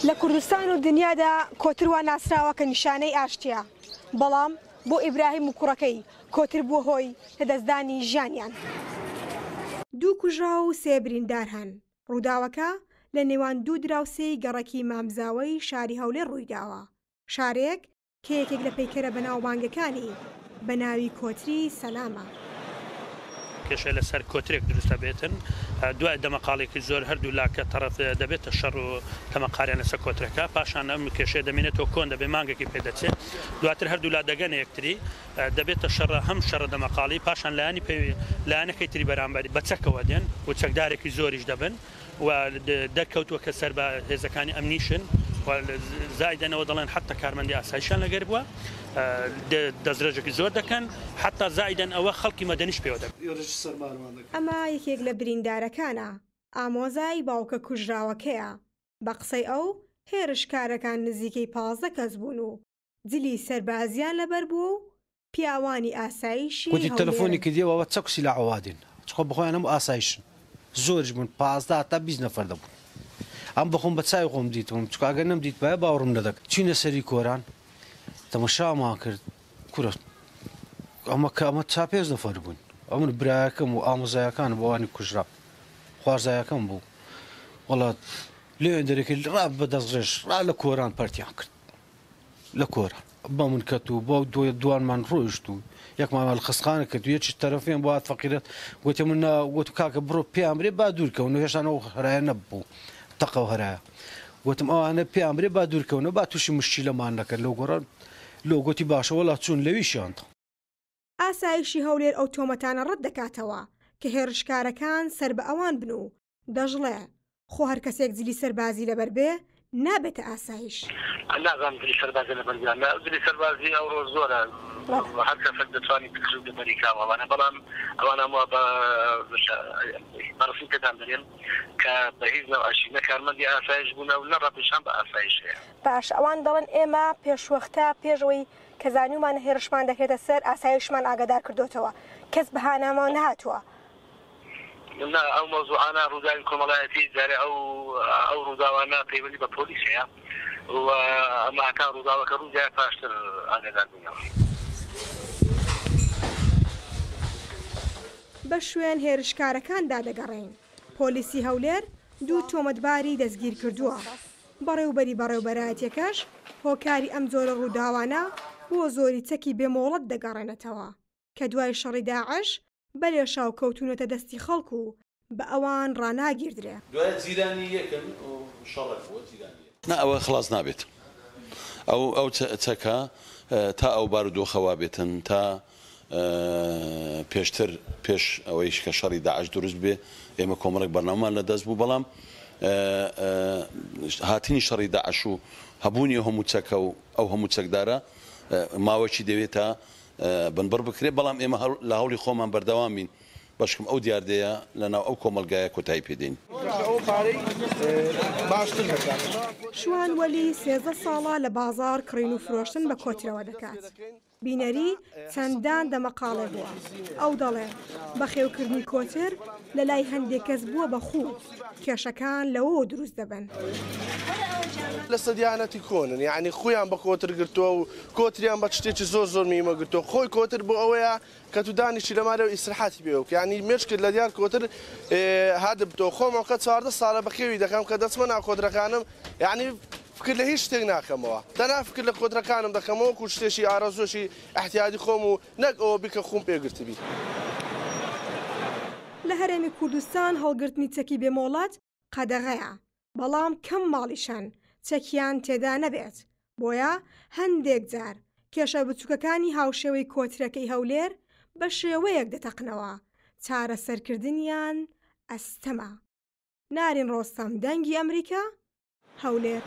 لە کوردستان و دنیادا کۆتر ناسراوە کە نیشانەی ئاشتیە، بەڵام بۆ ئیبراهیم و کوڕەکەی کۆتر بووە هۆی لەدەستدانی ژیانیان. دوو کوژرا و سێ بریندار هەن. ڕووداوەکە لە نێوان دوو دراوسێی گەڕەکی مامزاوەی شاری هەولێر ڕوویداوە. شارێک کە یەکێک لە پەیکەرە بەناوبانگەکانی بە ناوی کۆتری سەلامە. کێشە لەسەر کۆترێک دروستە بێتن، دوای دەمەقاڵێکی زۆر هەردوو لاکە تەرەف دەبێتە شەڕ و تەمەقاریان لەسەر کۆترەکە، پاشان ئەم کێشەیە دەمێنێتەوە کۆن دەبێ مانگێکی پێدەچێت، دواتر هەردوو لا دەگەنە یەکتری دەبێتە شەڕ، هەم شەڕە دەمەقاڵی، پاشان لایانی لایەنەکەی تری بەرامبەری بەچەکەوە دێن و چەکدارێکی زۆریش دەبن و دەرکەوتووە کە سەر بە هێزەکانی ئەمنیشن زایدەنەوە دەڵێن حتا کارمەندی ئاسایشان لەگەر بووە، دەستدرێژێکی زۆر دەکەن، حتا زایدەن ئەوە خەڵکی مەدەنیش پێوە دەکەن. ئەمە یەکێک لە بریندارەکانە، ئامۆزای باوکە کوژراوەکەیە. بە قسەی ئەو هێرشکارەکان نزیکەی 15 کەس بوون و جلی سەربازیان لەبەر بوو و پیاوانی ئاسایشی گوتی تەلەفۆنی کردیەوە چەکسی لە ئەوادین چخۆ بخۆیان ئەم ئاسایشن زۆرش بوون 15 تا 20 نەفەر دەبوون. ئەم بخۆم بە چای خۆم دیتم چکاگە نەمدیت بە باوڕم نەدەکە چینە سەری کۆران تەمەشامان کرد کورە ئەمە چا 5 نەفەر بوون. ئەمن برایەکەم و ئامۆزایەکان بۆوانی کوژرا خوارزایەکەم بوو وڵات لێوێن دەرەکە ڕا بەدەستڕێژ ڕا لە کۆران پەرتیان کرد لە کۆران بە من کەت و بۆ دوانمان ڕۆیشت و یەکمان لە خستخانە کرد و یەکی تەرەفیان بۆ هات فەقیرەت گوتی من گوت کاکە بڕۆ پێیان برێ با دوورکەون و هێشتانەوە هەرایە نەبوو تەقە و هەرایە گوتم ئەوانە پێیان برێ با دوورکەونەوە با تووشی مشکیلەمان نەکرد لەو گۆڕان لۆ گوتی باشە وەڵا چوون لەویشیانتە. ئاسایشی هەولێر ئەو تۆمەتانە ڕەت دەکاتەوە کە هێرشکارەکان سەر بە ئەوان بن و دەژڵێ خۆ هەر کەسێک جلی سەربازی لەبەر بێ نابێتە ئاسایش. نازانم جلی سەربازی لەبەر جلی سەربازی ئەوڕۆ زۆرە هەر کەسێک دەتوانێت بکرد لەبەری کاوەوانە، بەڵام ئەوانە بەڕسی پێدان دەرێن کە بە هیچ نەواشی نە کارمەندی ئاسایش بوون و نە ڕەپیشان بە ئاسایش هەیە. باش ئەوان دەڵێن ئێمە پێشوەختە پێشەوەی کە زانیومانە هێرشمان دەکرێتە سەر ئاسایشمان ئاگادار کردوتەوە کەس بەهانامان نهاتووە. ئەو مۆزوعانە ڕووداوی کۆمەڵایەتی جارێ ئەو ڕووداوانە پەیوەندی بە پۆلیس هەیە و ئەماکان ڕووداوەکە ڕووداوە پاشتر ئاگادار بوونەوە. بە شوێن هێرشکارەکاندا دەگەڕێن. پۆلیسی هەولێر دوو تۆمەتباری دەستگیر کردووە. بەڕێوبەری بەڕێوبەرایەتیەکەش هۆکاری ئەم جۆرە ڕووداوانە بۆ زۆری چەکی بێمۆڵەت دەگەڕێنێتەوە کە دوای شەڕی داعش بەلێ شاو کەوتونەتە دەستی خەڵکو و بە ئەوان ڕناگیردرێ. دوای جیرانی یەکن و شەڕێک بووە جیرانی. نا ئەوە خلاص نابێت. ئەو چەکە تا ئەو بارودۆخەوا بێتن تا پێشتر پێش ئەوەی کە شەڕی داعش دروست بێ ئێمە کۆمەڵێک بەرنامەمان لەدەست بوو، بەڵام هاتنی شەڕی داعش و هەبوونی هەموو چەکە و ئەو هەموو چەکدارە ماوەکی دەوێت تا بنبڕ بکرێت، بەڵام ئێمە لە هەوڵی خۆمان بەردەوام بین بەشکم ئەو دیاردەیە لەناو ئەو کۆمەلگایە کۆتایی پێدەین. شوان وەلی 13 ساڵە لە بازار کڕین و فرۆشتن بە کۆترەوە دەکات. بینەری چەندان دەمەقاڵێ بووە. ئەو دەڵێ بەخێوکردنی کۆتر لە لای هەندێک کەس بووە بەخوو کێشەکان لەوە دروست دەبن. لە سەدیانەتی کۆنن یعنی خۆیان بە کۆتر گرتووە و کۆتریان بە شتێکی زۆر میمە گرتووە. خۆی کۆتر بۆ ئەوەیە کە تو دانیشی لەمارەوە ئیسراحاتی بێوە یعنی مێش کرد لە دیار کۆتر هادبتەوە خۆمەکە 14 ساڵە بەخێوی دەکەم کە دەچمە ناو کۆترەکانم یعنی فکر لە هیچ شتێک ناکەمەوە تەنها فکر لە کۆترەکانم دەکەمەوە کو شتێکی ئارەزۆشی ئەحتیاجی خۆم و نەک ئەوە بیکە خۆم پێگرتبی. لە هەرێمی کوردستان هەڵگرتنی چەکی بێمۆڵەت قەدەغەیە، بەڵام کەم ماڵیشان چەکیان تێدا نەبێت. بۆیە هەندێک جار کێشە بچووکەکانی هاوشێوەی کۆترەکەی هەولێر بە شێوەیەک دەتەقنەوە. چارەسەرکردنیان ئەستەمە. نارین ڕۆستەم دەنگی ئەمریکا هەولێر.